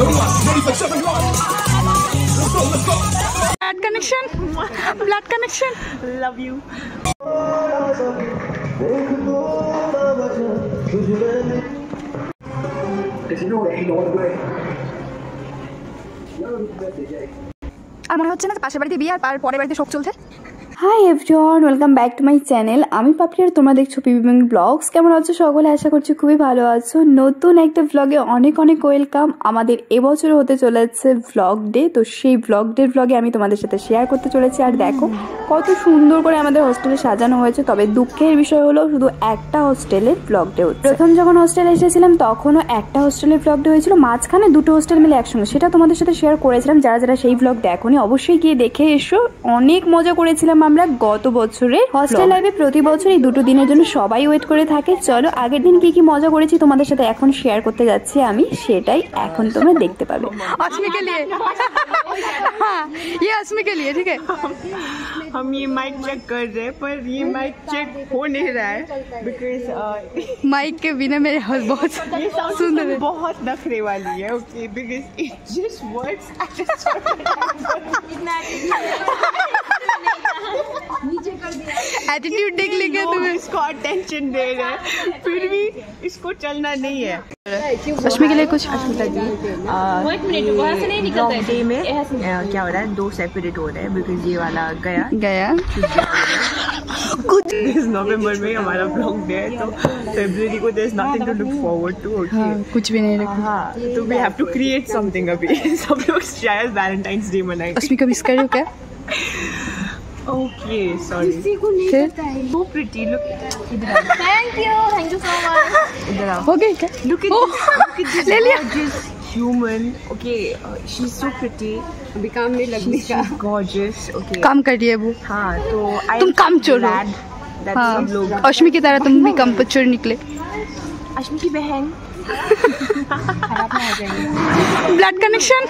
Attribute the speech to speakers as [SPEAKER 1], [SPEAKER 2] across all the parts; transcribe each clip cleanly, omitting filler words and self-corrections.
[SPEAKER 1] Blood connection. Blood connection.
[SPEAKER 2] Love you.
[SPEAKER 1] আর মনে হচ্ছে না পাশের বাড়িতে বিয়ে আর পরের বাড়িতে শোক চলছে।
[SPEAKER 3] Hi everyone, welcome back to my channel. আমি পাপড়ি আর তোমরা দেখছো পিপিং ব্লগস। কেমন আছো সকলে? আশা করছি খুবই ভালো আছো। নতুন একটা ব্লগে অনেক অনেক ওয়েলকাম। আমাদের এবছর হতে চলেছে ব্লগ ডে, তো সেই ব্লগ ডের ব্লগে আমি তোমাদের সাথে শেয়ার করতে চলেছি। আর দেখো কত সুন্দর করে আমাদের হোস্টেলে সাজানো হয়েছে। তবে দুঃখের বিষয় হলো শুধু একটা হোস্টেলের ব্লগ ডে হচ্ছে। প্রথম যখন হোস্টেলে এসেছিলাম তখনও একটা হোস্টেলের ব্লগ ডে হয়েছিল, মাঝখানে দুটো হোস্টেল মিলে একসঙ্গে, সেটা তোমাদের সাথে শেয়ার করেছিলাম। যারা যারা সেই ব্লগ দেখোনি অবশ্যই গিয়ে দেখে এসো। অনেক মজা করেছিলাম আমরা গত বছরে হস্টেল লাইফে। প্রতি বছর এই দুটো দিনের জন্য সবাই ওয়েট করে থাকে। চলো আগের দিন কি কি মজা করেছি তোমাদের সাথে এখন শেয়ার করতে যাচ্ছি আমি, সেটাই এখন তোমরা দেখতে পাবে।
[SPEAKER 1] अस्मी के लिए हाँ, ये अस्मी के लिए ठीक है।
[SPEAKER 2] हम ये माइक चेक कर रहे हैं पर ये माइक चेक हो नहीं रहा है बिकॉज
[SPEAKER 1] माइक के बिना मेरे हाथ बहुत सुंदर है।
[SPEAKER 2] बहुत नखरे वाली है। Okay because it just works.
[SPEAKER 1] Attitude देख लिया तुम्हें।
[SPEAKER 2] इसको अटेंशन दे रहे हैं फिर भी इसको चलना नहीं है।
[SPEAKER 1] अस्मी के लिए कुछ
[SPEAKER 2] डे में क्या हो रहा है, दो सेपरेट हो रहे हैं बिकॉज ये वाला गया
[SPEAKER 1] गया
[SPEAKER 2] कुछ नवंबर में हमारा ब्लॉग डे है, तो फरवरी को there is nothing to look forward to. Okay
[SPEAKER 1] कुछ भी नहीं रखा।
[SPEAKER 2] हाँ, तो we have to create something अभी। सब लोग शायद वैलेंटाइंस डे मनाएंगे।
[SPEAKER 1] अस्मी को मिस कर रही हो क्या?
[SPEAKER 2] Okay sorry.
[SPEAKER 1] फिर
[SPEAKER 2] so pretty look.
[SPEAKER 4] Thank you so much.
[SPEAKER 2] इधर आओ।
[SPEAKER 1] हो गई क्या?
[SPEAKER 2] Look at this
[SPEAKER 1] ले लिया।
[SPEAKER 2] gorgeous human. Okay, she's so pretty.
[SPEAKER 4] अभी काम नहीं लगने का।
[SPEAKER 2] She's gorgeous. Okay.
[SPEAKER 1] काम कर रही है वो।
[SPEAKER 2] हाँ तो
[SPEAKER 1] तुम काम चोर हो।
[SPEAKER 2] glad that
[SPEAKER 1] हाँ,
[SPEAKER 2] सब लोग
[SPEAKER 1] अश्मी की तरह तुम भी कम चोर निकले।
[SPEAKER 2] अश्मी की बहन।
[SPEAKER 1] Blood connection.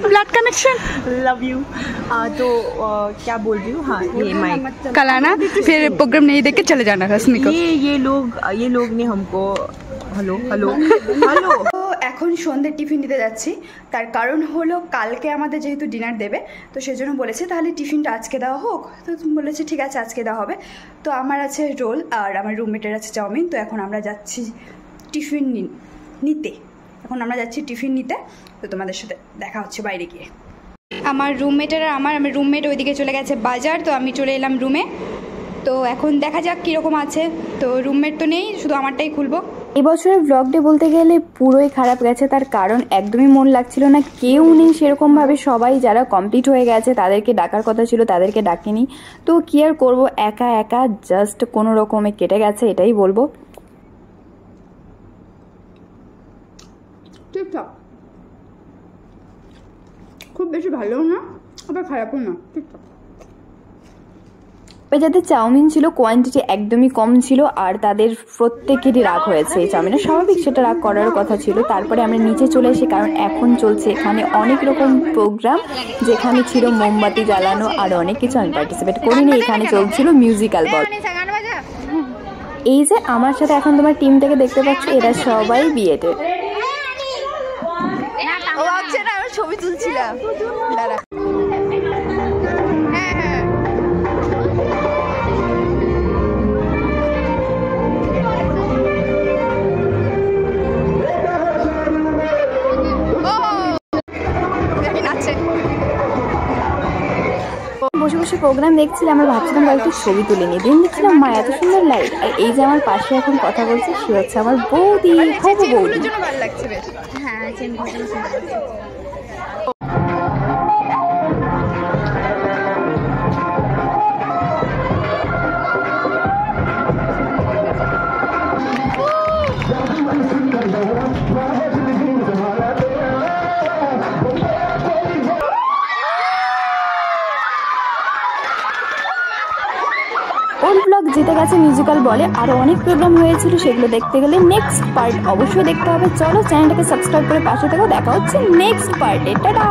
[SPEAKER 1] Blood connection.
[SPEAKER 2] Love you. तो क्या बोल रही हूँ? हाँ ये माइक।
[SPEAKER 1] कल आना, फिर प्रोग्राम नहीं देख के चले जाना अस्मी को।
[SPEAKER 2] ये लोग ने हमको हेलो हेलो हेलो।
[SPEAKER 3] তো এখন সন্ধ্যের টিফিন দিতে যাচ্ছি। তার কারণ হলো কালকে আমাদের যেহেতু ডিনার দেবে, তো সেজন্য বলেছে তাহলে টিফিনটা আজকে দেওয়া হোক। তো বলেছে ঠিক আছে আজকে দেওয়া হবে। তো আমার আছে রোল আর আমার রুমমেটের আছে চাউমিন। তো এখন আমরা যাচ্ছি টিফিন নিতে। তো তোমাদের সাথে দেখা হচ্ছে বাইরে গিয়ে। আমার রুমমেটের আর আমার রুমমেট ওইদিকে চলে গেছে বাজার, তো আমি চলে এলাম রুমে। তো এখন দেখা যাক কীরকম আছে। তো রুমমেট তো নেই, শুধু আমারটাই খুলবো। এবছরের ব্লগ ডে বলতে গেলে পুরোই খারাপ গেছে। তার কারণ একদমই মন লাগছিল না, কেউ নেই সেরকমভাবে। সবাই যারা কমপ্লিট হয়ে গেছে তাদেরকে ডাকার কথা ছিল, তাদেরকে ডাকিনি। তো কী আর করবো, একা একা জাস্ট কোনো রকমে কেটে গেছে, এটাই বলবো। ঠিকঠাক, খুব বেশি ভালোও না আবার খারাপও না, ঠিকঠাক। ওই যাদের চাউমিন ছিল কোয়ান্টিটি একদমই কম ছিল আর তাদের প্রত্যেকেরই রাগ হয়েছে এই চাউমিনে। স্বাভাবিক, সেটা রাগ করার কথা ছিল। তারপরে আমরা নিচে চলে এসে, কারণ এখন চলছে এখানে অনেক রকম প্রোগ্রাম, যেখানে ছিল মোমবাতি জ্বালানো আর অনেক কিছু। আমি পার্টিসিপেট করিনি, এখানে চলছিল মিউজিক্যাল বল। এই যে আমার সাথে এখন তোমার টিমটাকে দেখতে পাচ্ছ, এরা সবাই বিয়েতে। ও আচ্ছা না, আমরা ছবি তুলছিলাম। দাঁড়া, বসে বসে প্রোগ্রাম দেখছিলাম। আমরা ভাবছিলাম একটু ছবি তুলে নিই। দিন দেখছিলাম মা এত সুন্দর লাইট। আর এই যে আমার পাশে এখন কথা বলছে সে হচ্ছে আমার বৌদি, হবু বৌদি। ভালো লাগছে বেশ। হ্যাঁ ওল্ড ব্লগ জিতে গেছে মিউজিক্যাল বলে। আরও অনেক প্রোগ্রাম হয়েছিল, সেগুলো দেখতে গেলে নেক্সট পার্ট অবশ্যই দেখতে হবে। চলো চ্যানেলটাকে সাবস্ক্রাইব করে পাশে থেকেও। দেখা হচ্ছে নেক্সট পার্টে। টাটা।